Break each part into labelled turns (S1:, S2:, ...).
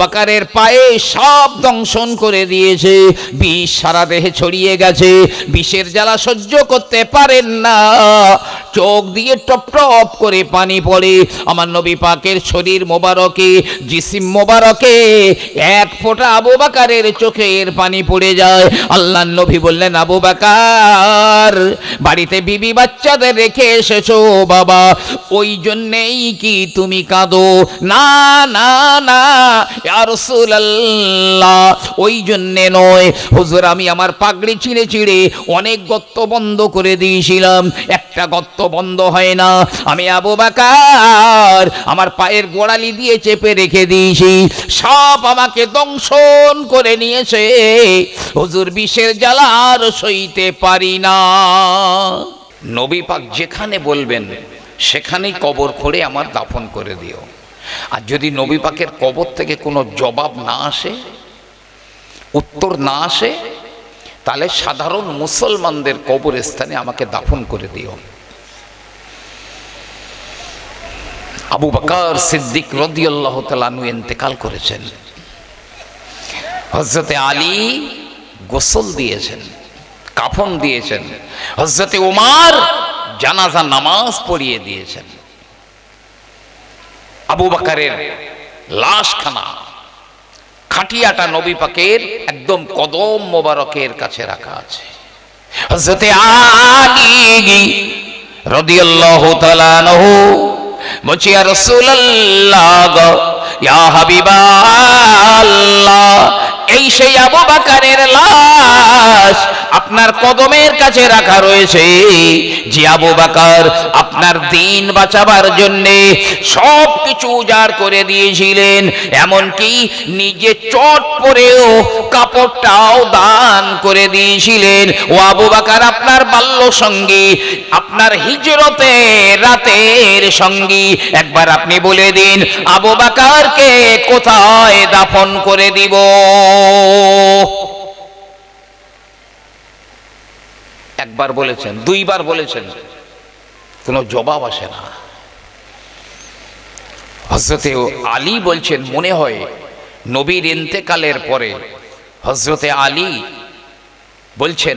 S1: বাকারের পায়ে সব দংশন করে দিয়েছে, বিষ সারা দেহে ছড়িয়ে গেছে, বিষের জ্বালা সহ্য করতে পারেন না, চোখ দিয়ে টপ টপ করে পানি পড়ে। আমার নবী পাকের শরীর মোবারকে, জিসিম মোবারকে এক ফোঁটা আবু বাকারের চোখের পানি পড়ে যায়। আল্লাহর নবী বললেন, আবু বাকার, বাড়িতে বিবি বাচ্চাদের রেখে এসেছো বাবা, ওই জন্যেই কি তুমি কাঁদো? না না না ইয়া রাসূলুল্লাহ, ওই জন্যে নয় হুজুর, আমি আমার পাগড়ি ছিঁড়ে ছিঁড়ে অনেক গর্ত বন্ধ করে দিয়েছিলাম, একটা গর্ত বন্ধ হয় না। আমি আবু বাকার আমার পায়ের গোড়ালি দিয়ে চেপে রেখে দিয়েছি, সব আমাকে দংশন করে নিয়েছে হুজুর, বিষের জ্বালা আর সইতে পারি না। নবী পাক যেখানে বলবেন সেখানেই কবর খুঁড়ে আমার দাফন করে দিও। আর যদি নবী পাকের কবর থেকে কোনো জবাব না আসে, উত্তর না আসে, তাহলে সাধারণ মুসলমানদের কবরস্থানে আমাকে দাফন করে দিও। আবু বকর সিদ্দিক রাদিয়াল্লাহু তাআলা আনহু ইন্তেকাল করেছেন, হযরতে আলী গোসল দিয়েছেন, কাফন দিয়েছেন, হযরতে ওমর জানাজা নামাজ পড়িয়ে দিয়েছেন। আবু বকরের লাশখানা, খাটিয়াটা নবী পাকের একদম কদম মোবারকের কাছে রাখা আছে। হযরতে আলী রাদিয়াল্লাহু তাআলা আনহু বলছি, ইয়া রাসূলুল্লাহ, ইয়া হাবিবাল্লাহ, এই সেই আবু বকরের লাশ আপনার কদমের কাছে রাখা রয়েছে, যে আবু বকর আপনার দিন বাঁচাবার জন্য সব কিছু উজাড় করে দিয়েছিলেন, এমনকি নিজে চট পরেও কাপড়টাও দান করে দিয়েছিলেন। ও আবু বকর আপনার বাল্য সঙ্গী, আপনার হিজরতের রাতের সঙ্গী, একবার আপনি বলে দিন আবু বকরকে কোথায় দাফন করে দিব? একবার বলেছেন, দুইবার বলেছেন, কোনো জবাব আসে না। হযরতে আলী বলছেন, মনে হয় নবীর ইন্তেকালের পরে হযরতে আলী বলছেন,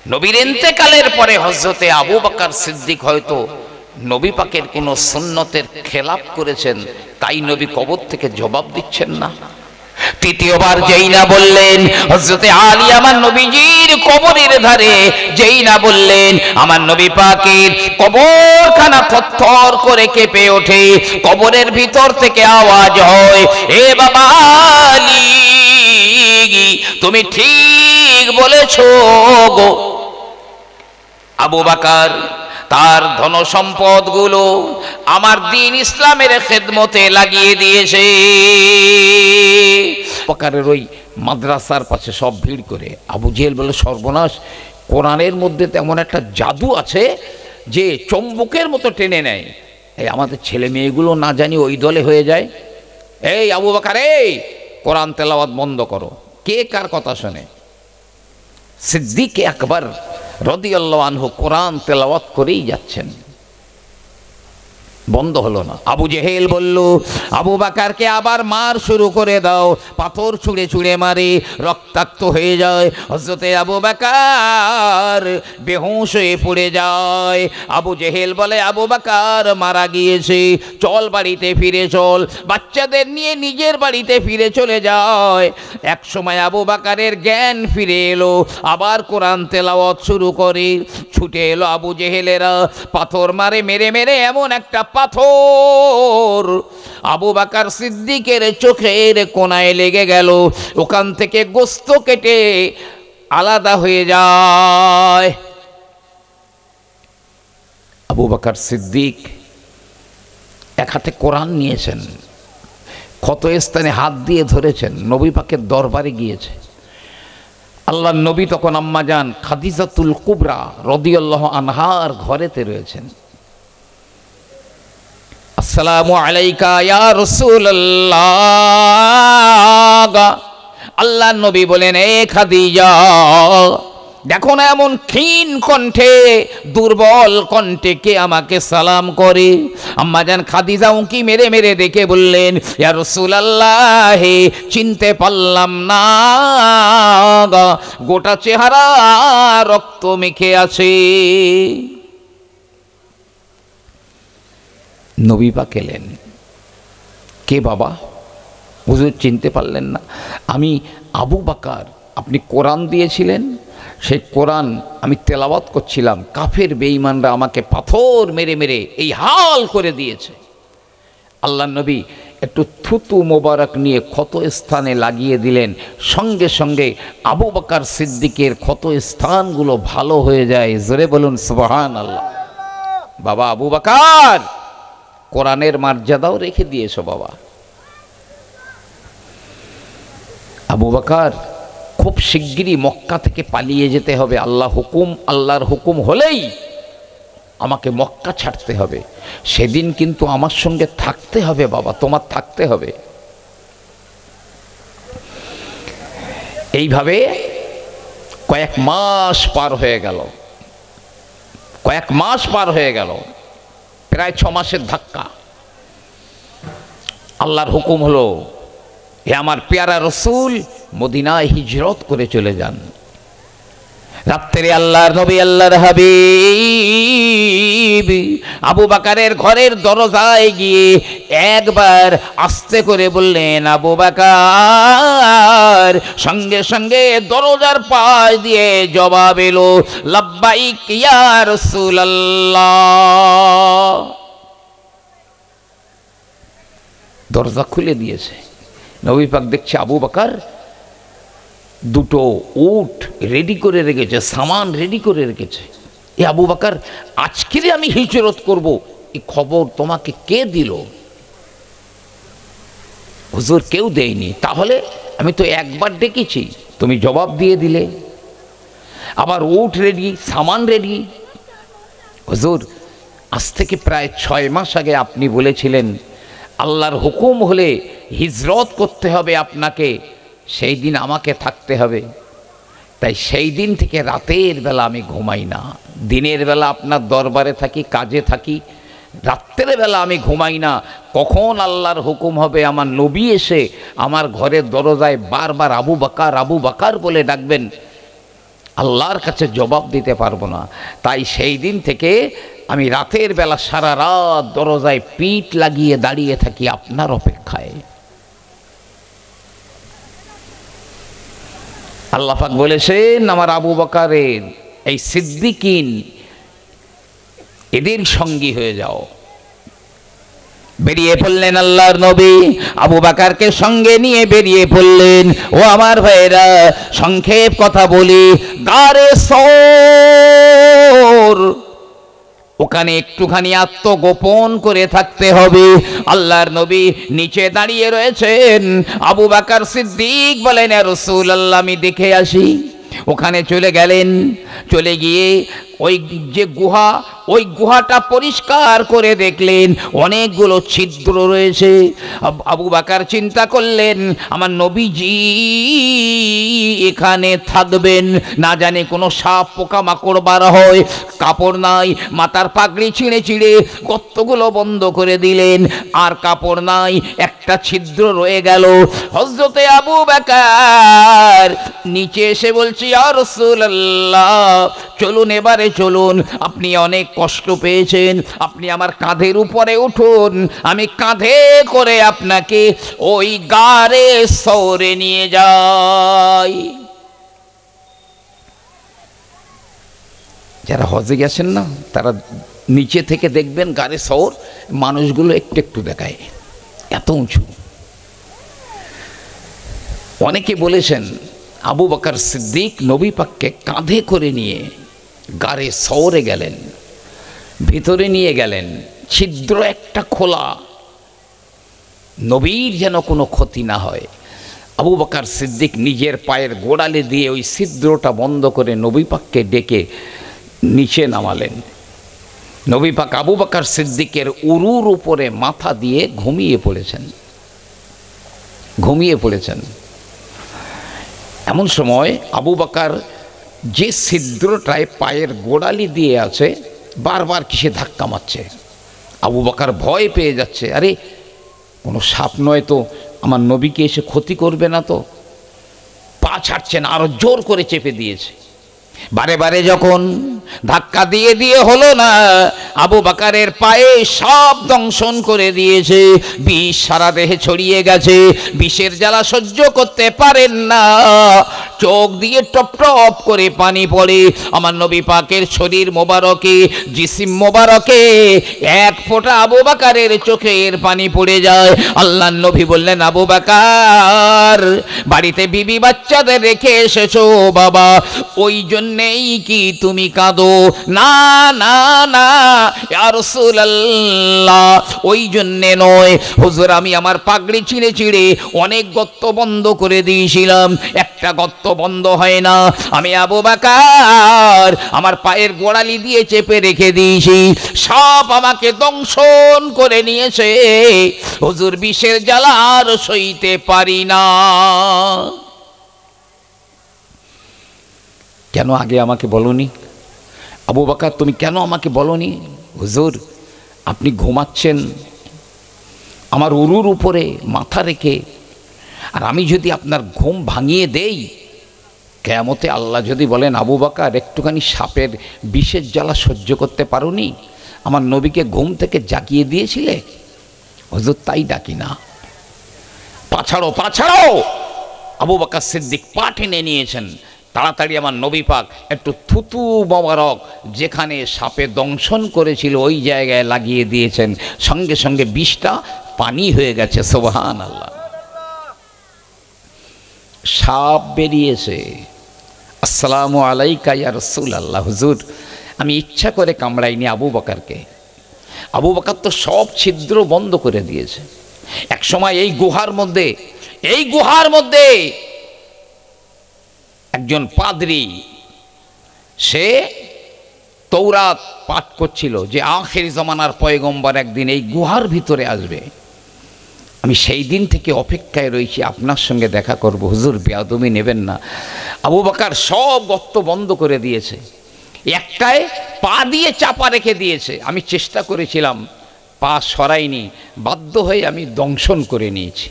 S1: নবীর ইন্তেকালের পরে হযরতে আবু বকর সিদ্দিক হয়তো নবী পাকের কোনো সুন্নতের খেলাফ করেছেন, তাই নবী কবর থেকে জবাব দিচ্ছেন না। তৃতীয়বার যেই না বললেন হযরতে আলী আমার নবীজির কবরের ধারে, যেই না বললেন আমার নবী পাকের কবরখানা থরথর করে কেঁপে ওঠে, কবরের ভিতর থেকে আওয়াজ হয়, এ বাবা আলী, তুমি ঠিক বলেছো গো। আবু বকর তার ধন সম্পদ গুলো আমার দিন ইসলামের খেদমতে লাগিয়ে দিয়েছে। বকরের ওই মাদ্রাসার পাশে সব ভিড় করে আবু জেহেল বলে, সর্বনাশ, কোরআনের মধ্যে তেমন একটা জাদু আছে যে চম্বুকের মতো টেনে নেয়, এই আমাদের ছেলে মেয়েগুলো না জানি ওই দলে হয়ে যায়। এই আবু বকর, এই কোরআন তেলাওয়াত বন্ধ করো। কে কার কথা শোনে? সিদ্দিক আকবর রাদিয়াল্লাহু আনহু কোরআন তেলাওয়াত করেই যাচ্ছেন, বন্ধ হলো না। আবু জেহেল বলল, আবু বকরকে আবার মার শুরু করে দাও, পাথর ছুঁড়ে ছুঁড়ে মারে, রক্তাক্ত হয়ে যায়। হযরতে আবু বকর বেহুশ হয়ে পড়ে যায়। আবু জেহেল বলে, আবু বকর মারা গিয়েছে, চল বাড়িতে ফিরে চল। বাচ্চাদের নিয়ে নিজের বাড়িতে ফিরে চলে যায়। এক সময় আবু বকরের জ্ঞান ফিরে এলো, আবার কোরআন তেলাওয়াত শুরু করে। ছুটে এলো আবু জেহেলেরা, পাথর মারে, মেরে মেরে এমন একটা পাথর আবু বকর সিদ্দিকের চোখের কোনায় লেগে গেল, ওখান থেকে গোস্ত কেটে আলাদা হয়ে যায়। আবু বকর সিদ্দিক এক হাতে কোরআন নিয়েছেন, ক্ষত স্থানে হাত দিয়ে ধরেছেন, নবী পাকের দরবারে গিয়েছে। আল্লাহর নবী তখন আম্মাজান খাদিজাতুল কুবরা রাদিয়াল্লাহু আনহার ঘরেতে রয়েছেন। আসসালামু আলাইকা ইয়া রাসূলুল্লাহ। আল্লাহর নবী বলেন, এ খাদিজা, দেখো না এমন ক্ষীণ কণ্ঠে, দুর্বল কণ্ঠে কে আমাকে সালাম করে। আম্মাজান খাদিজা উঁকি মেরে মেরে দেখে বললেন, ইয়া রাসূলুল্লাহ, চিনতে পারলাম না, গোটা চেহারা রক্ত মেখে আছে। নবী পাক এলেন, কে বাবা? হুজুর চিনতে পারলেন না? আমি আবু বকর, আপনি কোরআন দিয়েছিলেন, সেই কোরআন আমি তেলাওয়াত করছিলাম, কাফের বেঈমানরা আমাকে পাথর মেরে মেরে এই হাল করে দিয়েছে। আল্লাহ নবী একটু থুতু মোবারক নিয়ে ক্ষত স্থানে লাগিয়ে দিলেন, সঙ্গে সঙ্গে আবু বকর সিদ্দিকের ক্ষত স্থানগুলো ভালো হয়ে যায়। জোরে বলুন সুবহানাল্লাহ। বাবা আবু বকর, কোরআনের মর্যাদাও রেখে দিয়েছো বাবা। আবু বকর, খুব শিগগিরই মক্কা থেকে পালিয়ে যেতে হবে। আল্লাহর হুকুম হলেই আমাকে মক্কা ছাড়তে হবে। সেদিন কিন্তু আমার সঙ্গে থাকতে হবে বাবা, তোমার থাকতে হবে। এইভাবে কয়েক মাস পার হয়ে গেল, প্রায় 6 মাসের ধাক্কা। আল্লাহর হুকুম হলো, হে আমার পেয়ারা রসুল, মদিনায় হিজরত করে চলে যান। রাত্রে আল্লাহর নবী, আল্লাহর হাবিব আবু বকরের ঘরের দরজায় গিয়ে একবার আস্তে করে বললেন, আবু বকর। সঙ্গে সঙ্গে দরজার পাশ দিয়ে জবাব এলো, লাব্বাইক ইয়া রাসূলুল্লাহ। দরজা খুলে দিয়েছে। নবী পাক দেখছে আবু বকর দুটো উট রেডি করে রেখেছে, সামান রেডি করে রেখেছে। এ আবু বকর, আজকে আমি হিজরত করব, এই খবর তোমাকে কে দিল? হুজুর কেউ দেয়নি। তাহলে আমি তো একবার ডেকেছি, তুমি জবাব দিয়ে দিলে। আবার উট রেডি, সামান রেডি। হুজুর আজ থেকে প্রায় 6 মাস আগে আপনি বলেছিলেন আল্লাহর হুকুম হলে হিজরত করতে হবে আপনাকে, সেই দিন আমাকে থাকতে হবে। তাই সেই দিন থেকে রাতের বেলা আমি ঘুমাই না। দিনের বেলা আপনার দরবারে থাকি, কাজে থাকি, রাত্রের বেলা আমি ঘুমাই না। কখন আল্লাহর হুকুম হবে আমার নবী এসে আমার ঘরের দরজায় বারবার আবু বকর আবু বকর বলে ডাকবেন, আল্লাহর কাছে জবাব দিতে পারবো না। তাই সেই দিন থেকে আমি রাতের বেলা সারা রাত দরজায় পিঠ লাগিয়ে দাঁড়িয়ে থাকি আপনার অপেক্ষায়। আল্লাহ পাক বলেছেন, আমার আবু বকরের এই সিদ্দিকিন এদের সঙ্গী হয়ে যাও। বেরিয়ে পড়লেন আল্লাহর নবী, আবু বকরকে সঙ্গে নিয়ে বেরিয়ে পড়লেন। ও আমার ভাইরা, সংক্ষেপ কথা বলি, গারে সওর, ওখানে একটুখানি আত্মগোপন করে থাকতে হবে। আল্লাহর নবী নিচে দাঁড়িয়ে রয়েছেন। আবু বকর সিদ্দিক বলেন, ইয়া রাসূলুল্লাহ, আমি দেখে আসি। ওখানে চলে গেলেন। চলে গিয়ে ওই যে গুহা, ওই গুহাটা পরিষ্কার করে দেখলেন অনেকগুলো ছিদ্র রয়েছে। আবু বকর চিন্তা করলেন, আমার নবীজি এখানে থাকবেন, না জানে কোনো সাপ পোকামাকড় বার হয়। কাপড় নাই, মাথার পাগড়ি ছিঁড়ে ছিঁড়ে গর্তগুলো বন্ধ করে দিলেন। আর কাপড় নাই, একটা ছিদ্র রয়ে গেল। হযরতে আবু বকর নিচে এসে বলছি, ইয়া রাসূলুল্লাহ, চলুন এবারে চলুন, আপনি অনেক কষ্ট পেয়েছেন, আপনি আমার কাঁধের উপরে উঠুন, আমি কাঁধে করে আপনাকে ওই গারে সওরে নিয়ে যাই। যারা হজে গেছেন না, তারা নিচে থেকে দেখবেন গারে সওর, মানুষগুলো একটু একটু দেখায়, এত উঁচু। অনেকে বলেছেন আবু বকর সিদ্দিক নবী পাককে কাঁধে করে নিয়ে গারে সওরে গেলেন, ভিতরে নিয়ে গেলেন, ছিদ্র একটা খোলা, নবীর যেন কোনো ক্ষতি না হয়। আবু বকর সিদ্দিক নিজের পায়ের গোড়ালে দিয়ে ওই ছিদ্রটা বন্ধ করে নবী পাককে ডেকে নিচে নামালেন। নবী পাক আবু বকর সিদ্দিকের উরুর উপরে মাথা দিয়ে ঘুমিয়ে পড়েছেন। এমন সময় আবু বকর যে ছিদ্রটায় পায়ের গোড়ালি দিয়ে আছে বারবার কিসে ধাক্কা মারছে। আবু বকর ভয় পেয়ে যাচ্ছে, আরে কোনো সাপ নয় তো, আমার নবীকে এসে ক্ষতি করবে না তো। পা ছাড়ছে না, আরো জোর করে চেপে দিয়েছে। বারে বারে যখন ধাক্কা দিয়ে দিয়ে হলো না, আবু বকরের পায়ে সব দংশন করে দিয়েছে, বিষ সারা দেহে ছড়িয়ে গেছে, বিষের জ্বালা সহ্য করতে পারেন না, চোখ দিয়ে টপ টপ করে পানি পড়ে। আমার নবী পাকের শরীর মোবারকে, জিসিম মোবারকে এক ফোঁটা আবু বকরের চোখের পানি পড়ে যায়। আল্লাহর নবী বললেন, আবু বকর বাড়িতে বিবি বাচ্চাদের রেখে এসেছো বাবা, ওই জন্যেই কি তুমি কাঁদো? না না না ইয়া রাসূলুল্লাহ, ওই জন্যে নয় হুজুর, আমি আমার পাগড়ি ছিঁড়ে ছিঁড়ে অনেক গর্ত বন্ধ করে দিয়েছিলাম, একটা গর্ত বন্ধ হয় না। আমি আবু বকর আমার পায়ের গোড়ালি দিয়ে চেপে রেখে দিয়েছি, সব আমাকে দংশন করে নিয়েছে হুজুর, বিষের জ্বালা আর সইতে পারি না। কেন আগে আমাকে বলনি? আবু বকর তুমি কেন আমাকে বলনি? হুজুর আপনি ঘুমাচ্ছেন আমার উরুর উপরে মাথা রেখে, আর আমি যদি আপনার ঘুম ভাঙিয়ে দেই, কিয়ামতে আল্লাহ যদি বলেন আবু বকর একটুখানি সাপের বিষের জ্বালা সহ্য করতে পারোনি, আমার নবীকে ঘুম থেকে জাগিয়ে দিয়েছিলে? হুজুর তাই ডাকি না, পাছাড়ো পাছাড়ো। আবু বকর সিদ্দিক পা টেনে নিয়েছেন, তাড়াতাড়ি আমার নবী পাক একটু থুতু মোবারক যেখানে সাপে দংশন করেছিল ওই জায়গায় লাগিয়ে দিয়েছেন, সঙ্গে সঙ্গে বিষটা পানি হয়ে গেছে। সুবহানাল্লাহ। সাপ বেরিয়েছে। আসসালামু আলাইকা ইয়া রাসূলুল্লাহ। হুজুর আমি ইচ্ছা করে কামড়াইনি আবু বকরকে, আবু বকর তো সব ছিদ্র বন্ধ করে দিয়েছে। এক সময় এই গুহার মধ্যে একজন পাদ্রী, সে তৌরাত পাঠ করছিল যে আখির জামানার পয়গম্বর একদিন এই গুহার ভিতরে আসবে। আমি সেই দিন থেকে অপেক্ষায় রয়েছি আপনার সঙ্গে দেখা করব, হুজুর বেয়াদবি নেবেন না। আবু বকর সব গর্ত বন্ধ করে দিয়েছে, একটায় পা দিয়ে চাপা রেখে দিয়েছে। আমি চেষ্টা করেছিলাম, পা সরাইনি, বাধ্য হয়ে আমি দংশন করে নিয়েছি।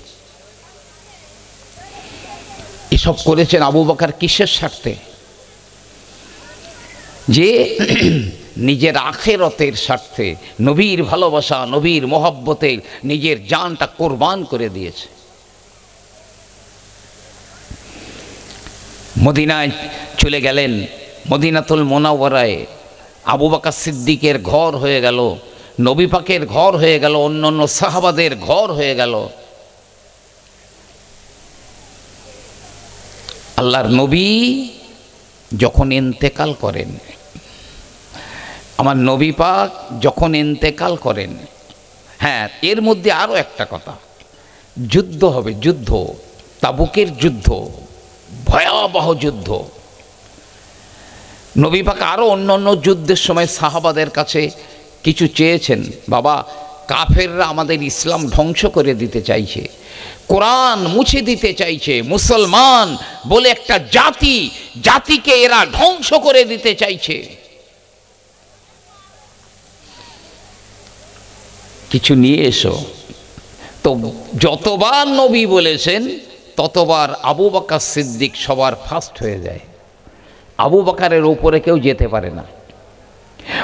S1: এসব করেছেন আবু বকর কিসের স্বার্থে? যে নিজের আখিরাতের স্বার্থে, নবীর ভালোবাসা, নবীর মহব্বতে নিজের জানটা কোরবান করে দিয়েছে। মদিনায় চলে গেলেন, মদিনাতুল মুনাওয়ারায় আবু বকর সিদ্দিকের ঘর হয়ে গেল, নবী পাকের ঘর হয়ে গেল, অন্যান্য সাহাবাদের ঘর হয়ে গেল। আল্লাহর নবী যখন ইন্তেকাল করেন, আমার নবী পাক যখন ইন্তেকাল করেন, হ্যাঁ এর মধ্যে আরও একটা কথা, যুদ্ধ হবে, যুদ্ধ, তাবুকের যুদ্ধ, ভয়াবহ যুদ্ধ। নবী পাক আরও অন্যান্য যুদ্ধের সময় সাহাবাদের কাছে কিছু চেয়েছেন, বাবা কাফেররা আমাদের ইসলাম ধ্বংস করে দিতে চাইছে, কোরআন মুছে দিতে চাইছে, মুসলমান বলে একটা জাতিকে এরা ধ্বংস করে দিতে চাইছে। কিছু নিয়ে এসো। তো যতবার নবী বলেছেন ততবার আবু বকর সিদ্দিক সবার ফার্স্ট হয়ে যায়, আবু বকরের উপরে কেউ যেতে পারে না।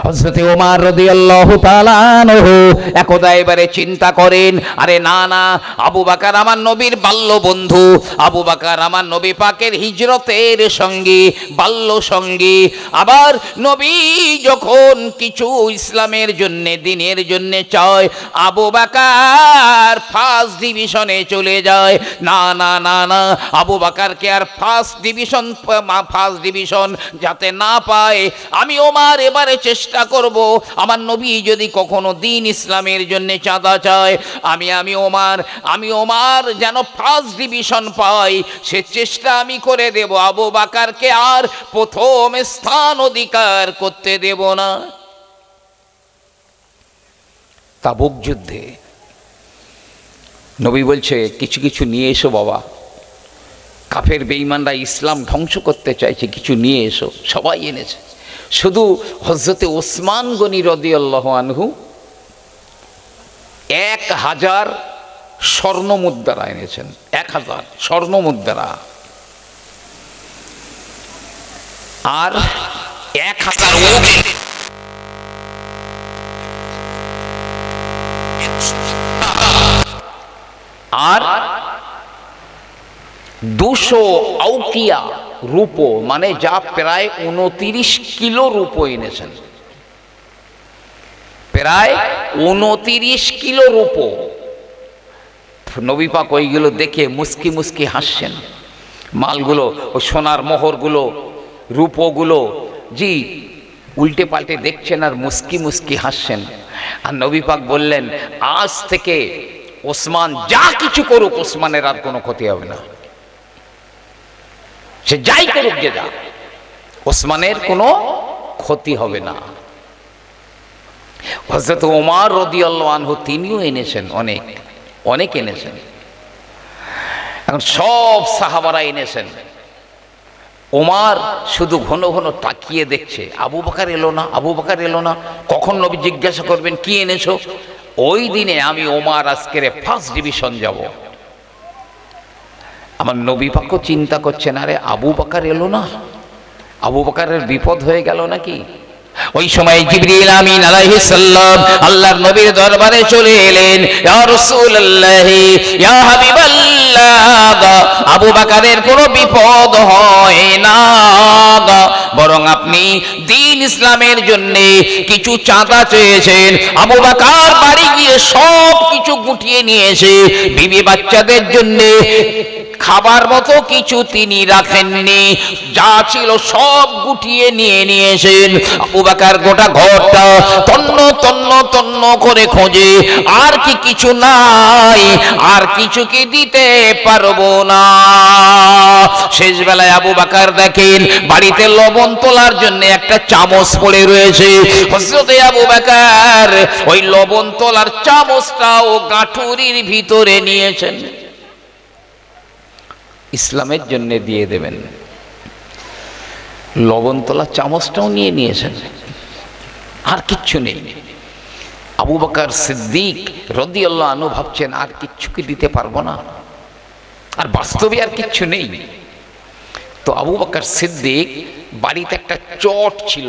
S1: হযরত ওমর রাদিয়াল্লাহু তাআলা আনহু একদা এবারে চিন্তা করেন, আরে না না, আবু বকর আমার নবীর বাল্য বন্ধু, আবু বকর আমার নবী পাকের হিজরতের সঙ্গী, বাল্য সঙ্গী। আবার নবী যখন কিছু ইসলামের জন্য, দিনের জন্য চায়, আবু বকর ফার্স্ট ডিভিশনে চলে যায়। না না না না, আবু বকরকে আর ফার্স্ট ডিভিশন যাতে না পায়, আমি ওমর এবারে চেষ্টা করব, আমার নবী যদি কখনো দিন ইসলামের জন্য চাঁদা চায়, আমি ওমর যেন ফার্স্ট ডিভিশন পাই, সে চেষ্টা আমি করে দেব, আবু বকরকে আর প্রথম স্থান অধিকার করতে দেব না। তাবুক যুদ্ধে নবী বলছে কিছু কিছু নিয়ে এসো বাবা। কাফের বেঈমানরা ইসলাম ধ্বংস করতে চাইছে, কিছু নিয়ে এসো, সবাই এনেছে। শুধু হযরতে ওসমান গনি রাদিয়াল্লাহু আনহু 1000 স্বর্ণ মুদ্রা এনেছেন, 1000 স্বর্ণ মুদ্রা, আর 1000 উট, আর 200 আউকিয়া রূপো, মানে যা প্রায় 29 কিলো রূপো এনেছেন, প্রায় 29 কিলো রূপো। নবী পাক ওইগুলো দেখে মুস্কি মুস্কি হাসছেন। মালগুলো, ওই সোনার মোহরগুলো, রূপোগুলো জি উল্টে পাল্টে দেখছেন আর মুস্কি মুস্কি হাসছেন। আর নবী পাক বললেন, আজ থেকে ওসমান যা কিছু করুক, ওসমানের আর কোনো ক্ষতি হবে না, সে যাই করুক, যে যা, ওসমানের কোনো ক্ষতি হবে না। হযরত ওমর রাদিয়াল্লাহু আনহু তিনিও এনেছেন, অনেক অনেক এনেছেন। এখন সব সাহাবারা এনেছেন। ওমর শুধু ঘন ঘন তাকিয়ে দেখছে, আবু বকর এলো না, আবু বকর এলো না। কখন নবী জিজ্ঞাসা করবেন কি এনেছো? ওই দিনে আমি ওমর আজকের ফার্স্ট ডিভিশন যাব। আমার নবী পাকও চিন্তা করছেন, আরে আবু বকর এলো না, আবু বকরের বিপদ হয়ে গেল নাকি? ওই সময় জিবরিল আমিন আলাইহিস সালাম আল্লাহর নবীর দরবারে চলে এলেন। ইয়া রাসূলুল্লাহ, ইয়া হাবিবাল্লাহ, আবু বকরের কোনো বিপদ হয় না, বরং আপনি দ্বীন ইসলামের জন্য কিছু চাঁদা চেয়েছেন। আবু বকর বাড়ি গিয়ে সব কিছু গুটিয়ে নিয়েছে, বিবি বাচ্চাদের জন্য খাবার মতো কিছু তিনি রাখেননি, যা ছিল সব গুটিয়ে নিয়ে নিয়েছেন। আবু বকর গোটা ঘরটা তন্ন তন্ন তন্ন করে খোঁজে, আর কি কিছু নাই, আর কিছু কি দিতে পারবো না। শেষ বেলায় আবু বকর দেখেন বাড়িতে লবণ তোলার জন্য একটা চামচ পড়ে রয়েছে। হযরতে আবু বকর ওই লবণ তোলার চামচটাও গাঁঠুরির ভিতরে নিয়েছেন, ইসলামের জন্য দিয়ে দেবেন। লবণ তোলা চামচটাও নিয়ে নিয়েছেন, আর কিচ্ছু নেই। আবু বকর সিদ্দিক রাদিয়াল্লাহু আনহু ভাবছেন, আর কিচ্ছু কি দিতে পারবো না, আর বাস্তবে আর কিচ্ছু নেই। তো আবু বকর সিদ্দিক বাড়িতে একটা চট ছিল,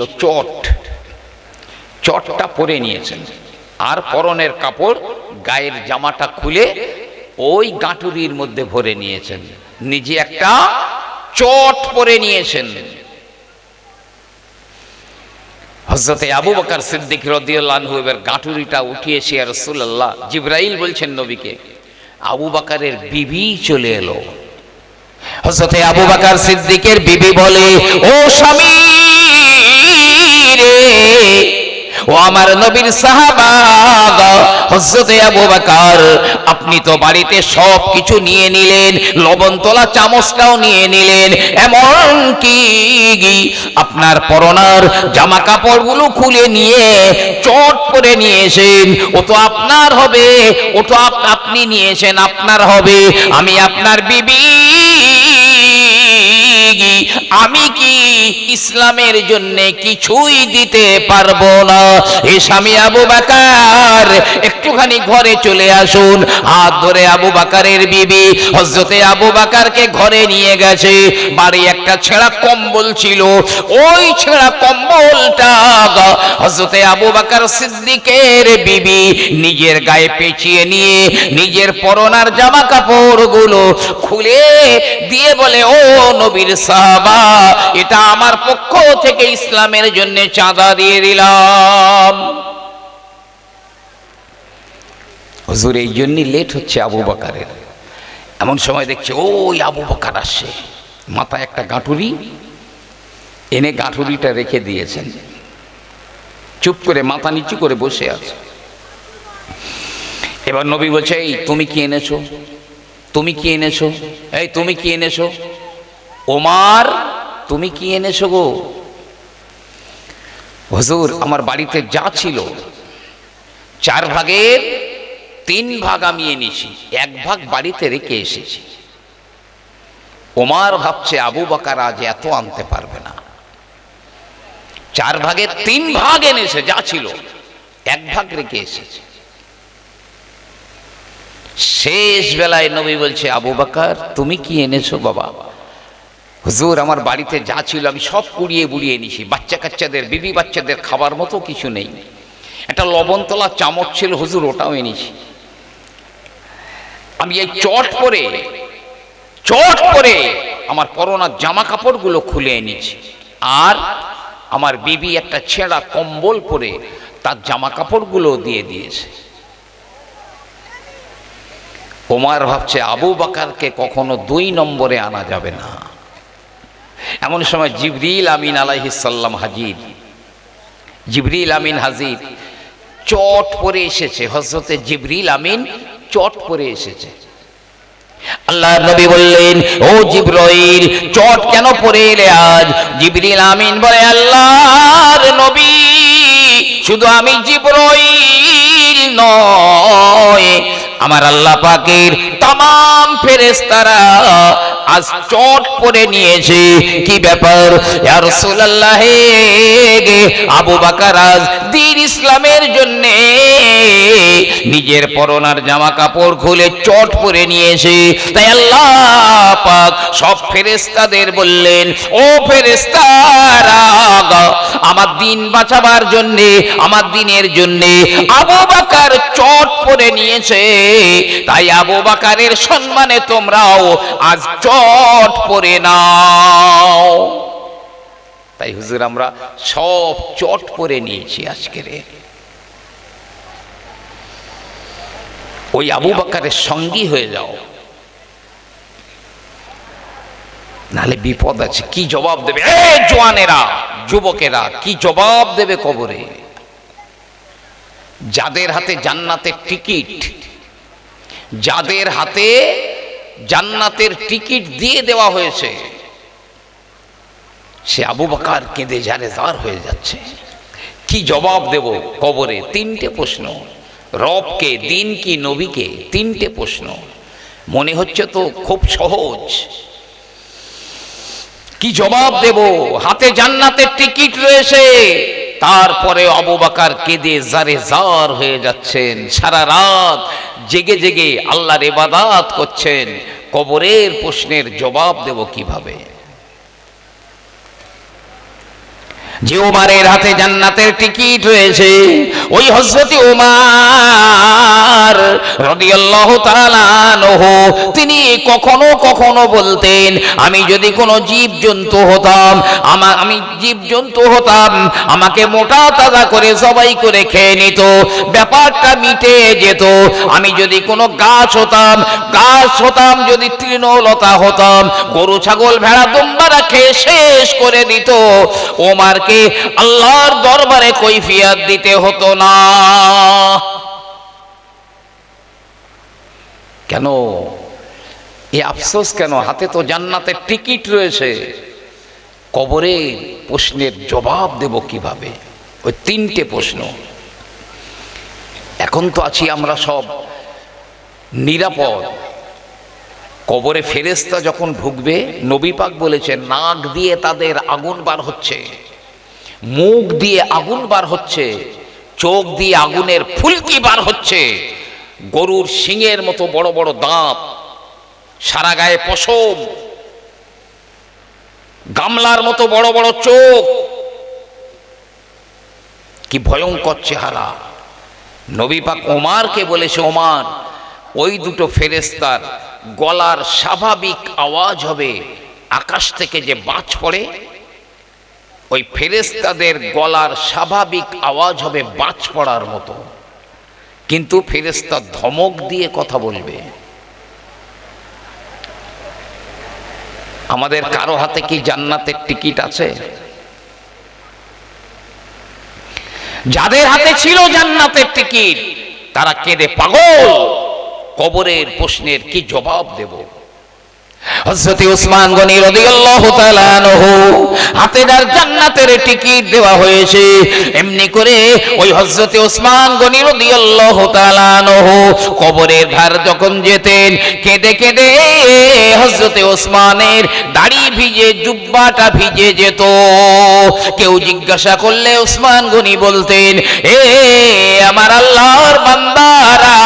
S1: চটটা পরে নিয়েছেন, আর পরনের কাপড় গায়ের জামাটা খুলে ওই গাঁটুরির মধ্যে ভরে নিয়েছেন, নিজে একটা চট পরে নিয়েছেন। হযরতে আবু বকর সিদ্দিক রাদিয়াল্লাহু আনহু এবার গাঁটুরিটা উঠিয়েছে। ইয়া রাসূলুল্লাহ, জিবরাইল বলছেন নবীকে, আবু বকরের বিবি চলে এলো। হযরতে আবু বকর সিদ্দিকের বিবি বলে, ও স্বামী রে, ও আমার নবীর সাহাবা হযরতে আবু বকর, আপনি তো বাড়িতে সব কিছু নিয়ে নিলেন, লবণ তোলা চামচটাও নিয়ে নিলেন, এমন কি আপনার পরনার জামা কাপড়গুলো খুলে নিয়ে চট পরে নিয়েছেন। ও তো আপনার হবে, ও তো আপনি নিয়েছেন, আপনার হবে। আমি আপনার বিবি, আমি কি ইসলামের জন্য কিছুই দিতে পারবো না? এ স্বামী আবু বকর, একটুখানি ঘরে চলে আসুন। হাত ধরে আবু বকরের বিবি হযরতে আবু বকরকে ঘরে নিয়ে গেছে। বাড়ি একটা ছেঁড়া কম্বল ছিল, ওই ছেঁড়া কম্বলটা হযরতে আবু বকর সিদ্দিকের বিবি নিজের গায়ে পেঁচিয়ে নিয়ে নিজের পরনার জামা কাপড়গুলো খুলে দিয়ে বলে, ও নবীর সাহাবা, এটা আমার পক্ষ থেকে ইসলামের জন্য চাঁদা দিয়ে দিলাম। হুজুর, এই জন্যই লেট হচ্ছে আবু বকরের। এমন সময় দেখছে ওই আবু বকর আসছে, মাথায় একটা গাঁটুরি এনে গাঁটুরিটা রেখে দিয়েছেন, চুপ করে মাথা নিচু করে বসে আছে। এবার নবী বলছে, এই তুমি কি এনেছো, তুমি কি এনেছো, এই তুমি কি এনেছো, ওমর তুমি কি এনেছো গো? হুজুর, আমার বাড়িতে যা ছিল 4 ভাগের 3 ভাগ আমি এনেছি, 1 ভাগ বাড়িতে রেখে এসেছি। ওমর ভাবছে আবু বকর আজ এত আনতে পারবে না, 4 ভাগের 3 ভাগ এনেছে, যা ছিল 1 ভাগ রেখে এসেছে। শেষ বেলায় নবী বলছে, আবু বকর তুমি কি এনেছো বাবা? হুজুর আমার বাড়িতে যা ছিল আমি সব কুড়িয়ে বুড়িয়ে এনেছি, বাচ্চা কাচ্চাদের, বিবি বাচ্চাদের খাবার মতো কিছু নেই। একটা লবণতলা চামচ ছিল হুজুর, ওটাও এনেছি। আমি এই চট পরে আমার পরনার জামা কাপড়গুলো খুলে এনেছি, আর আমার বিবি একটা ছেঁড়া কম্বল পরে তার জামা কাপড়গুলো দিয়ে দিয়েছে। ওমর ভাবছে আবু বকরকে কখনো 2 নম্বরে আনা যাবে না। এমন সময় জিবরিল আমিন আলাইহিস সালাম হাজির। জিবরিল আমিন হাজির, চট পরে এসেছে। হযরতে জিবরিল আমিন চট পরে এসেছে। আল্লাহর নবী বললেন, ও জিবরাইল চট কেন পরে এলে আজ? জিবরিল আমিন বলে, আল্লাহর নবী শুধু আমি জিবরাইল নয়, আমার আল্লাহ পাকের तमाम ফেরেশতারা আজ চট পরে নিয়েছে। কি ব্যাপার ইয়া রাসূলুল্লাহ? আবু বকর আজ দ্বীন ইসলামের জন্য নিজের পরনার জামা কাপড় খুলে চট পরে নিয়েছে। তাই আল্লাহ পাক সব ফেরেশতাদের বললেন, ও ফেরেশতারা, আমার দ্বীন বাঁচাবার জন্য, আমার দ্বীনের জন্য আবু বকর চট পরে নিয়েছে, তাই আবু বকরের সম্মানে তোমরাও আজ চট পরে নাও। তাই হুজুর আমরা সব চট পরে নিয়েছি আজকের। ওই আবু বকরের সঙ্গী হয়ে যাও, নাহলে বিপদ আছে। কি জবাব দেবে এই জওয়ানেরা, যুবকেরা, কি জবাব দেবে কবরে? যাদের হাতে জান্নাতের টিকিট, যাদের হাতে জান্নাতের টিকিট দিয়ে দেওয়া হয়েছে, সে আবু বকর কেঁদে জারেজার হয়ে যাচ্ছে। কি জবাব দেব কবরে? 3টে প্রশ্ন। রবকে, দিন কি, নবীকে, 3টে প্রশ্ন। মনে হচ্ছে তো খুব সহজ। কি জবাব দেব? হাতে জান্নাতের টিকিট রয়েছে, তারপরে আবু বকর কেঁদে জারেজার হয়ে যাচ্ছেন। সারা রাত জেগে জেগে আল্লাহর ইবাদত করছেন। কবরের প্রশ্নের জবাব দেব কিভাবে? যে ওমরের হাতে জান্নাতের টিকিট রয়েছে, ওই হযরত ওমর রাদিয়াল্লাহু তাআলা আনহু তিনি কখনো কখনো বলতেন, আমি যদি কোনো জীবজন্তু হতাম, আমি জীবজন্তু হতাম, আমাকে মোটা তাজা করে জবাই করে খেয়ে নিত, ব্যাপারটা মিটে যেত। আমি যদি কোনো গাছ হতাম, যদি তৃণলতা হতাম, গরু ছাগল ভেড়া দুম্বারা খেয়ে শেষ করে দিত, ওমরকে আল্লাহর দরবারে কৈফিয়ত দিতে হতো না। কেন এই আফসোস কেন? হাতে তো জান্নাতের টিকিট রয়েছে। কবরে প্রশ্নের জবাব দেব কিভাবে? ওই 3টে প্রশ্ন। এখন তো আছি আমরা সব নিরাপদ। কবরে ফেরেশতা যখন ঢুকবে, নবী পাক বলেছেন নাক দিয়ে তাদের আগুন বার হচ্ছে, মুখ দিয়ে আগুন বার হচ্ছে, চোখ দিয়ে আগুনের ফুলকি বার হচ্ছে, গরুর শিংয়ের মতো বড় বড় দাঁত, সারা গায়ে পশম, গামলার মতো বড় বড় চোখ, কি ভয়ঙ্কর চেহারা। নবী পাক ওমরকে বলেছে, ওমর ওই দুটো ফেরেশতার গলার স্বাভাবিক আওয়াজ হবে আকাশ থেকে যে বাজ পড়ে, ওই ফেরেশতাদের গলার স্বাভাবিক আওয়াজ হবে বাজ পড়ার মতো, কিন্তু ফেরেশতা ধমক দিয়ে কথা বলবে। আমাদের কারো হাতে কি জান্নাতের টিকিট আছে? যাদের হাতে ছিল জান্নাতের টিকিট তারা কেঁদে পাগল। কবরের প্রশ্নের কি জবাব দেব? হযরতে ওসমান গনি রাদিয়াল্লাহু তাআলা আনহু হাতে যার জান্নাতের টিকিট দেওয়া হয়েছে, এমনি করে ওই হযরতে ওসমান গনি রাদিয়াল্লাহু তাআলা আনহু কবরের ধার যখন যেতেন, কেঁদে কেঁদে হযরতে ওসমানের দাড়ি ভিজে, জুব্বাটা ভিজে যেত। কেউ জিজ্ঞাসা করলে ওসমান গনি বলতেন, এ আমার আল্লাহর বান্দারা,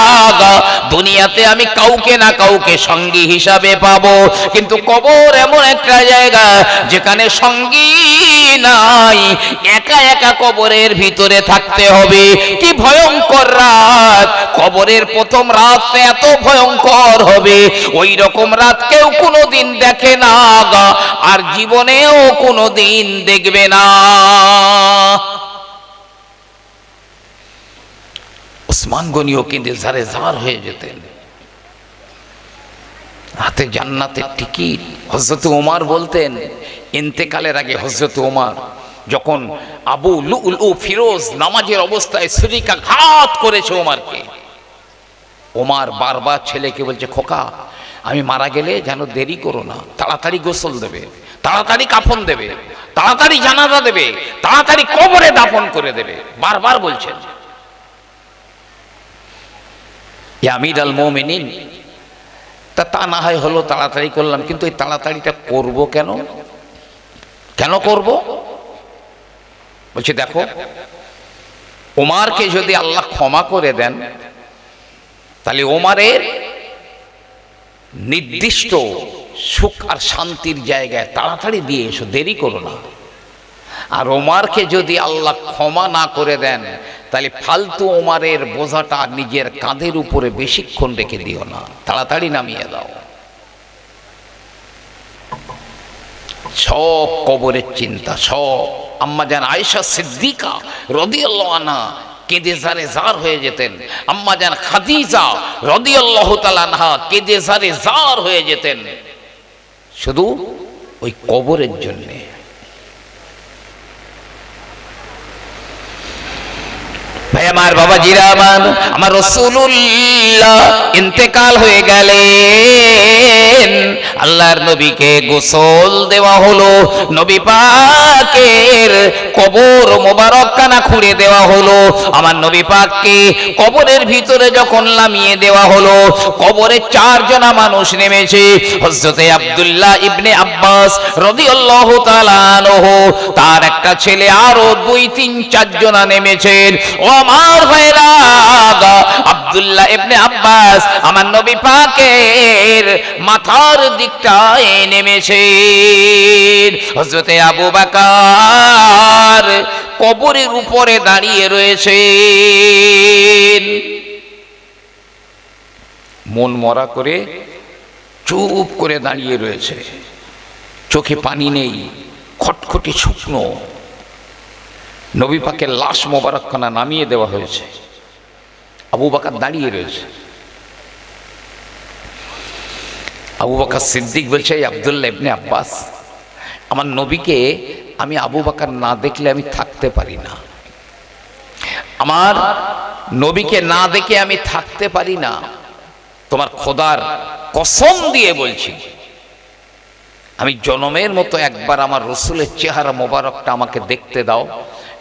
S1: দুনিয়াতে আমি কাউকে না কাউকে সঙ্গী হিসাবে পাবো, কিন্তু কবর এমন একটা জায়গা যেখানে সঙ্গী নাই, একা একা কবরের ভিতরে থাকতে হবে। কি ভয়ঙ্কর রাত! কবরের প্রথম রাত এত ভয়ঙ্কর হবে, ওই রকম রাত কেউ কোনোদিন দেখে না, আর জীবনেও কোনোদিন দেখবে না। ওসমান গনিও কিন্তু জারে জার হয়ে যেতেন, হাতে জান্নাতের টিকিট। হযরত ওমর বলতেন, ইন্তেকালের আগে হযরত ওমর যখন আবু লুলু ফিরোজ নামাজের অবস্থায় ছুরিকাঘাত করেছে ওমরকে, ওমর বারবার ছেলেকে বলছে, খোকা আমি মারা গেলে যেন দেরি করো না, তাড়াতাড়ি গোসল দেবে, তাড়াতাড়ি কাফন দেবে, তাড়াতাড়ি জানাজা দেবে, তাড়াতাড়ি কবরে দাফন করে দেবে, বারবার বলছেন। ইয়া আমিরুল মুমিনিন, তা না হয় হলো, তাড়াতাড়ি করলাম, কিন্তু এই তাড়াতাড়িটা করব কেন? কেন করব? বলছে, দেখো ওমরকে যদি আল্লাহ ক্ষমা করে দেন, তাহলে ওমরের নির্দিষ্ট সুখ আর শান্তির জায়গায় তাড়াতাড়ি দিয়ে এসো, দেরি করো না। আর ওমরকে যদি আল্লাহ ক্ষমা না করে দেন, তাহলে ফালতু ওমরের বোঝাটা নিজের কাঁধের উপরে বেশিক্ষণ রেখে দিও না, তাড়াতাড়ি নামিয়ে দাও। সব কবরের চিন্তা, সব। আম্মা জান আয়েশা সিদ্দিকা রাদিয়াল্লাহু আনহা কেঁদে জারে জার হয়ে যেতেন, আম্মা জান খাদিজা রাদিয়াল্লাহু তাআলা আনহা কেঁদে জারে জার হয়ে যেতেন, শুধু ওই কবরের জন্যে। ভাই আমার, বাবাজিরা আমার, আমার রাসূলুল্লাহ ইন্তেকাল হয়ে গেলেন, আল্লাহর নবীকে গোসল দেওয়া হলো, নবী পাকের কবর মোবারকখানা খুঁড়ে দেওয়া হলো। আমার নবী পাককে কবরের ভিতরে যখন নামিয়ে দেওয়া হলো, কবরে চারজনা মানুষ নেমেছে। হযরতে আব্দুল্লাহ ইবনে আব্বাস রাদিয়াল্লাহু তাআলা আনহু, তার একটা ছেলে, আরো 2, 3, 4 জনা নেমেছেন। ও আমার ভাইরা, আব্দুল্লাহ ইবনে আব্বাস আমার নবী পাকের মাথার দিকটায় নেমেছেন। হযরতে আবু বকর কবরের উপরে দাঁড়িয়ে রয়েছেন, মন মরা করে চুপ করে দাঁড়িয়ে রয়েছে, চোখে পানি নেই, খটখটে শুকনো। নবী পাকের লাশ মোবারকখানা নামিয়ে দেওয়া হয়েছে, আবু বকর দাঁড়িয়ে রয়েছে। আবু বকর সিদ্দিক বলছে, আব্দুল্লাহ ইবনে আব্বাস, আমার নবীকে আমি আবু বকর না দেখলে আমি থাকতে পারি না, আমার নবীকে না দেখে আমি থাকতে পারি না। তোমার খোদার কসম দিয়ে বলছি, আমি জনমের মতো একবার আমার রসুলের চেহারা মোবারকটা আমাকে দেখতে দাও,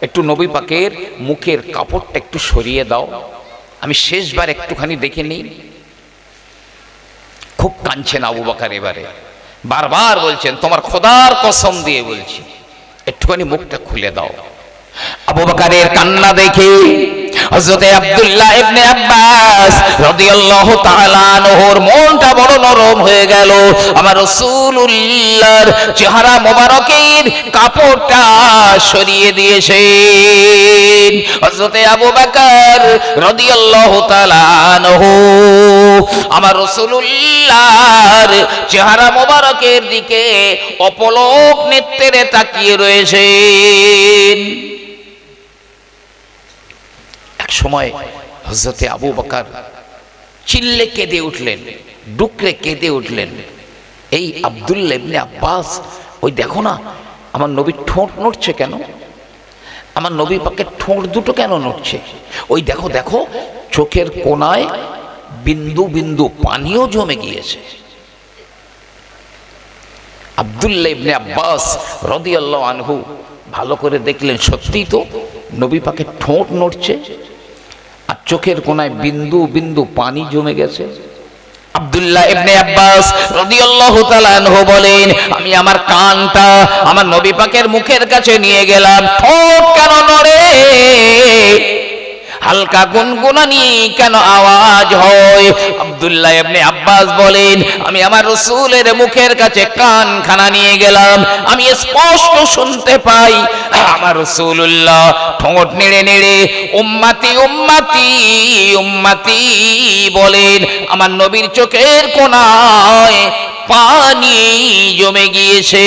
S1: একটু নবী পাকের মুখের কাপড়টা একটু সরিয়ে দাও, আমি শেষবার একটুখানি দেখে নিই। খুব কাঁদছেন আবু বকর, এবারে বারবার বলছেন, তোমার খোদার কসম দিয়ে বলছি, একটুখানি মুখটা খুলে দাও। আবু বকরের কান্না দেখে হযরতে আব্দুল্লাহ ইবনে আব্বাস রাদিয়াল্লাহু তাআলা আনহুর মনটা বড় নরম হয়ে গেল। আমার রাসূলুল্লাহর চেহারা মোবারকের কাপড়টা সরিয়ে দিয়েছেন হযরতে আবু বকর রাদিয়াল্লাহু তাআলা আনহু। আমার রাসূলুল্লাহর চেহারা মোবারকের দিকে অপলক নেত্রে তাকিয়ে রয়েছেন। সময় হযরতে আবু বকর চিল্লে কেঁদে উঠলেন, ডুকরে কেঁদে উঠলেন। এই আব্দুল্লাহ ইবনে আব্বাস, ওই দেখো না আমার নবীর ঠোঁট নড়ছে কেন, আমার নবী পাকের ঠোঁট দুটো কেন নড়ছে, ওই দেখো দেখো চোখের কোনায় বিন্দু বিন্দু পানিও জমে গিয়েছে। আব্দুল্লাহ ইবনে আব্বাস রাদিয়াল্লাহু আনহু ভালো করে দেখলেন, সত্যি তো নবী পাকের ঠোঁট নড়ছে আর চোখের কোনায় বিন্দু বিন্দু পানি জমে গেছে। আব্দুল্লাহ ইবনে আব্বাস রাদিয়াল্লাহু তাআলা আনহু বলেন, আমি আমার কানটা আমার নবী পাকের মুখের কাছে নিয়ে গেলাম, ঠোঁট কেন নড়ে, হালকা গুনগুনানি কেন আওয়াজ হয়? আব্দুল্লাহ ইবনে আব্বাস বলেন, আমি আমার রাসূলের মুখের কাছে কানখানা নিয়ে গেলাম, আমি স্পষ্ট শুনতে পাই আমার রাসূলুল্লাহ ঠোঁট নেড়ে নেড়ে উম্মতি উম্মতি উম্মতি বলেন। আমার নবীর চোখের কোনায় পানি জমে গিয়েছে।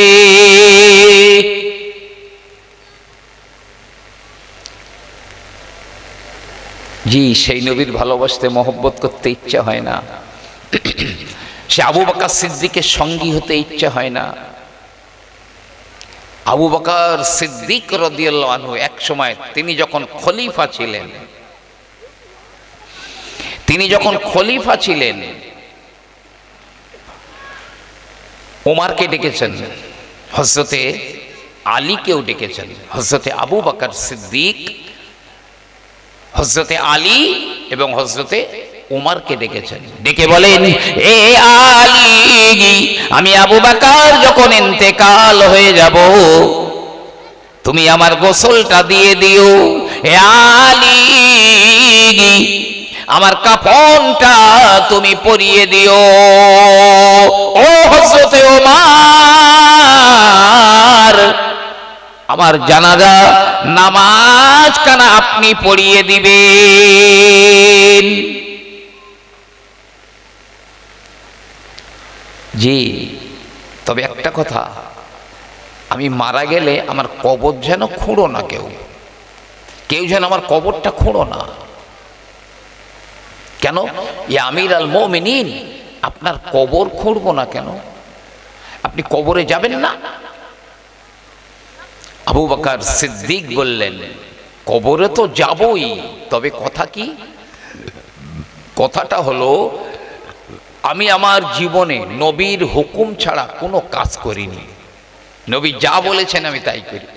S1: জি, সেই নবীর ভালোবাসতে মহব্বত করতে ইচ্ছা হয় না, সে আবু বকর সিদ্দিকের সঙ্গী হতে ইচ্ছা হয় না। আবু বকর সিদ্দিক রাদিয়াল্লাহু আনহু এক সময় তিনি যখন খলিফা ছিলেন ওমরকে ডেকেছেন, হযরতে আলীকেও ডেকেছেন। হযরতে আবু বকর সিদ্দিক, হযরতে আলী এবং হযরতে উমরকে ডেকেছেন, ডেকে বলেন, এ আলী, আমি আবু বকর যখন ইন্তেকাল হয়ে যাব তুমি আমার গোসলটা দিয়ে দিও। এ আলী, আমার কাফনটা তুমি পরিয়ে দিও। ও হযরতে উমর, আমার জানাজা নামাজ কানা আপনি পড়িয়ে দিবেন। জি, তবে একটা কথা, আমি মারা গেলে আমার কবর যেন খুঁড়ো না, কেউ যেন আমার কবরটা খুঁড়ো না। কেন? ইয়া আমির আল মুমিনিন, আপনার কবর খুঁড়বো না কেন? আপনি কবরে যাবেন না? আবু বকর সিদ্দিক বললেন, কবরে তো যাবই, তবে কথা কি? কথাটা হলো, আমি আমার জীবনে নবীর হুকুম ছাড়া কোনো কাজ করিনি। নবী যা বলেছেন আমি তাই করি।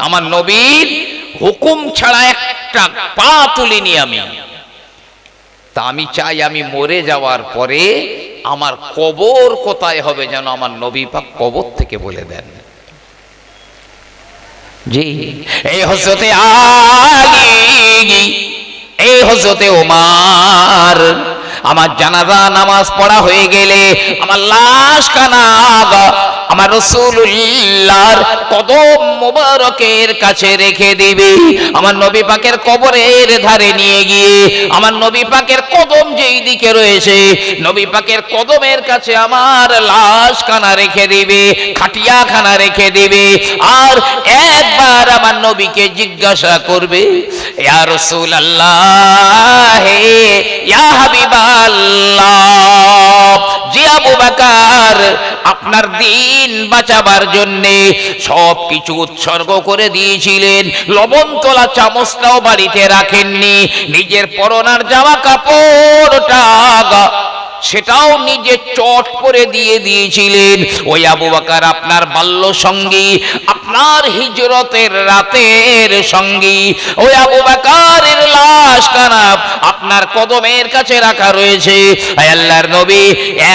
S1: আমার নবীর হুকুম ছাড়া একটা পা তুলিনি আমি। তা আমি চাই আমি মরে যাওয়ার পরে আমার কবর কোথায় হবে যেন আমার নবী পাক কবর থেকে বলে দেন। জি, এই হযরতে আলী, এই হযরতে ওমর, আমার জানাজা নামাজ পড়া হয়ে গেলে আমার লাশ কানা আমার রাসূলুল্লাহর কদম মোবারকের কাছে রেখে দিবে। আমার নবী পাকের কবরের ধারে নিয়ে গিয়ে আমার নবী পাকের কদম যেই দিকে রয়েছে, নবী পাকের কদমের কাছে আমার লাশ কানা রেখে দিবে, খাটিয়া খানা রেখে দিবে। আর একবার আমার নবীকে জিজ্ঞাসা করবে, ইয়া রাসূলুল্লাহ, ইয়া হাবিবাল্লাহ, জি আবু বকর, আপনার দিন বাঁচাবার জন্য সবকিছু উৎসর্গ করে দিয়েছিলেন, লবণ তোলা চামচটাও বাড়িতে রাখেননি, নিজের পরনার জামা কাপড়টা সেটাও নিজে চট করে দিয়ে দিয়েছিলেন। ওই আবু বকর আপনার বাল্য সঙ্গী, আপনার হিজরতের রাতের সঙ্গী। ওই আবু বকরের লাশ কানা আপনার কদমের কাছে রাখা রয়েছে। আল্লাহর নবী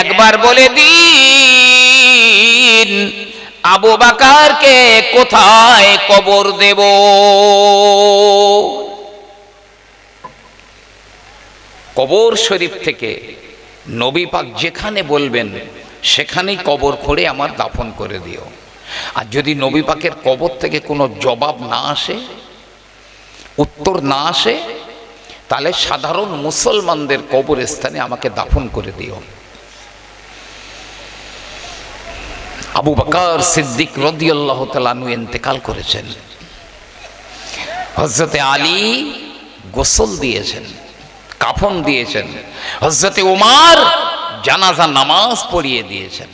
S1: একবার বলে দিন, আবু বকরকে কোথায় কবর দেব? কবর শরীফ থেকে নবী পাক যেখানে বলবেন সেখানেই কবর খুঁড়ে আমার দাফন করে দিও। আর যদি নবী পাকের কবর থেকে কোনো জবাব না আসে, উত্তর না আসে, তাহলে সাধারণ মুসলমানদের কবরস্থানে আমাকে দাফন করে দিও। আবু বকর সিদ্দিক রাদিয়াল্লাহু তাআলা আনহু ইন্তেকাল করেছেন। হযরতে আলী গোসল দিয়েছেন, কাফন দিয়েছেন, হযরতে উমর জানাজা নামাজ পড়িয়ে দিয়েছেন।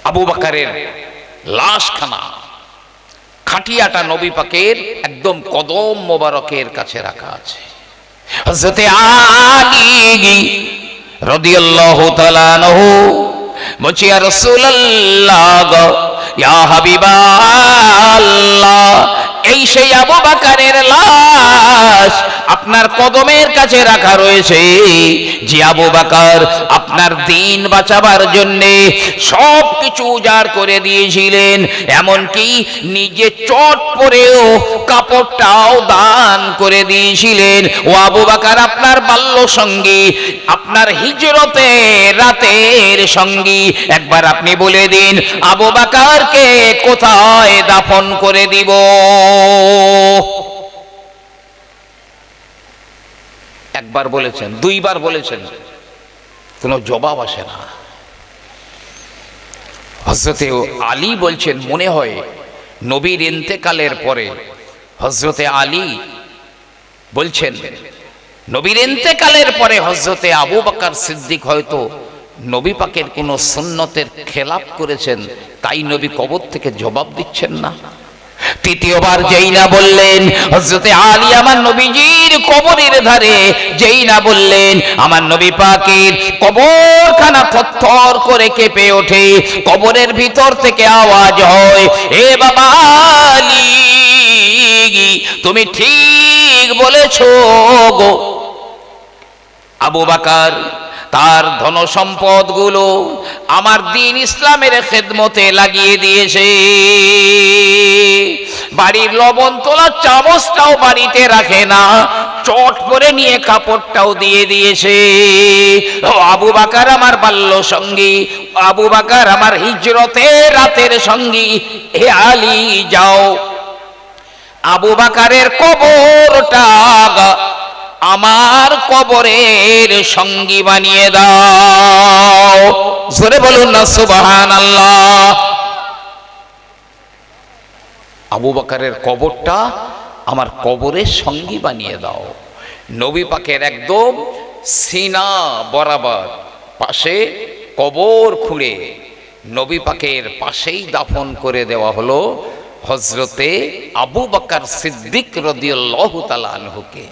S1: আবু বকরের লাশখানা, খাটিয়াটা নবী পাকের একদম কদম মোবারকের কাছে রাখা আছে। হযরতে আলী রাদিয়াল্লাহু তাআলা আনহু বলছি ইয়া রাসূলুল্লাহ ইয়া হাবিবাল্লাহ, এই সেই আবু বকরের লাশ আপনার কদমের কাছে রাখা রয়েছে, যে আবু বকর আপনার দিন বাঁচাবার জন্য সব কিছু উজাড় করে দিয়েছিলেন, এমনকি নিজে চট পরেও কাপড়টাও দান করে দিয়েছিলেন। ও আবু বকর আপনার বাল্য সঙ্গী, আপনার হিজরতে রাতের সঙ্গী, একবার আপনি বলে দিন আবু বকরকে কোথায় দাফন করে দিব? একবার বলেছেন, দুইবার বলেছেন, কোনো জবাব আসে না। হযরতে আলী বলছেন, মনে হয় নবীর ইন্তেকালের পরে হযরতে আলী বলছেন, নবীর ইন্তেকালের পরে হযরতে আবু বকর সিদ্দিক হয়তো নবী পাকের কোনো সুন্নতের খেলাফ করেছেন, তাই নবী কবর থেকে জবাব দিচ্ছেন না। তৃতীয়বার যেই না বললেন হযরতে আলী আমার নবীজির কবরের ধারে, যেই না বললেন আমার নবী পাকের কবরখানা থরথর করে কেঁপে ওঠে, কবরের ভিতর থেকে আওয়াজ হয়, এ বাবা আলী তুমি ঠিক বলেছো গো। আবু বকর তার ধন সম্পদ গুলো আমার দিন ইসলামের খেদমতে লাগিয়ে দিয়েছে, বাড়ির লবণ তোলার চামচটাও বাড়িতে রাখে না, চট করে নিয়ে কাপড়টাও দিয়ে দিয়েছে। আবু বকর আমার বাল্য সঙ্গী, আবু বকর আমার হিজরতের রাতের সঙ্গী, হে আলী যাও আবু বকরের কবরটা আমার কবরের সঙ্গী বানিয়ে দাও। জোরে বলুন না সুবহানাল্লাহ। আবু বকরের কবরটা আমার কবরের সঙ্গী বানিয়ে দাও। নবী পাকের একদম সিনা বরাবর পাশে কবর খুঁড়ে নবী পাকের পাশেই দাফন করে দেওয়া হলো হযরতে আবু বকর সিদ্দিক রাদিয়াল্লাহু তাআলা আনহুকে।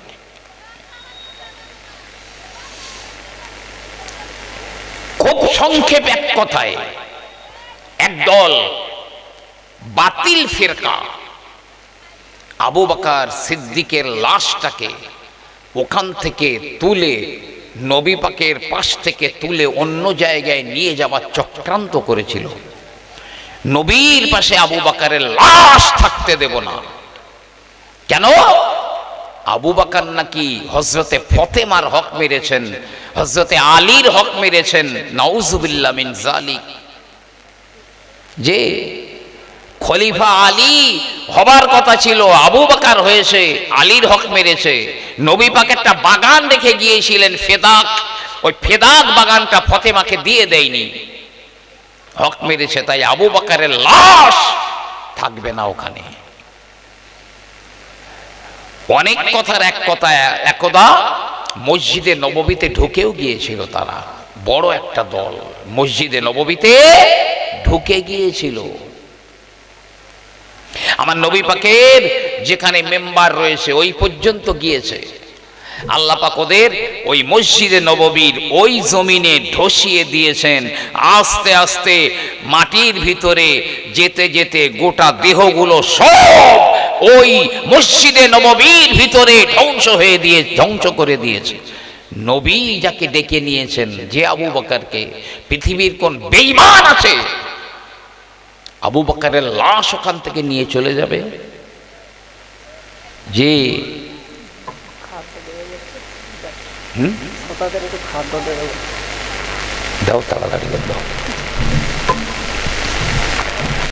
S1: খুব সংক্ষেপ এক কথায়, একদল বাতিল ফিরকা আবু বকর সিদ্দিকের লাশটাকে ওখান থেকে তুলে নবী পাকের পাশ থেকে তুলে অন্য জায়গায় নিয়ে যাওয়ার চক্রান্ত করেছিল। নবীর পাশে আবু বকরের লাশ থাকতে দেব না। কেন? আবু বকর নাকি হযরতে ফাতেমার হক মেরেছেন, হযরতে আলীর হক মেরেছেন। নাউজুবিল্লাহ মিন যালিক। যে খলিফা আলী হবার কথা ছিল, আবু বকর হয়েছে, আলীর হক মেরেছে। নবী পাক একটা বাগান রেখে গিয়েছিলেন ফেদাক, ওই ফেদাক বাগানটা ফাতেমাকে দিয়ে দেয়নি, হক মেরেছে। তাই আবু বকরের লাশ থাকবে না ওখানে। অনেক কথার এক কথা, একদা মসজিদে নববীতে ঢুকেও গিয়েছিল তারা, বড় একটা দল মসজিদে নববীতে ঢুকে গিয়েছিল। আমার নবী পাকের যেখানে মেম্বার রয়েছে ওই পর্যন্ত গিয়েছে। আল্লাহ পাক ওদের ওই মসজিদে নববীর ওই জমিনে ধসিয়ে দিয়েছেন। আস্তে আস্তে মাটির ভিতরে যেতে যেতে গোটা দেহগুলো সব ওই মসজিদে নববীর ভিতরে ধ্বংস করে দিয়েছে। নবী যাকে ডেকে নিয়েছেন, যে আবু বকরকে, পৃথিবীর কোন বেঈমান আছে আবু বকরের লাশ ওখান থেকে নিয়ে চলে যাবে? যে দাও তাড়াতাড়ি দাও।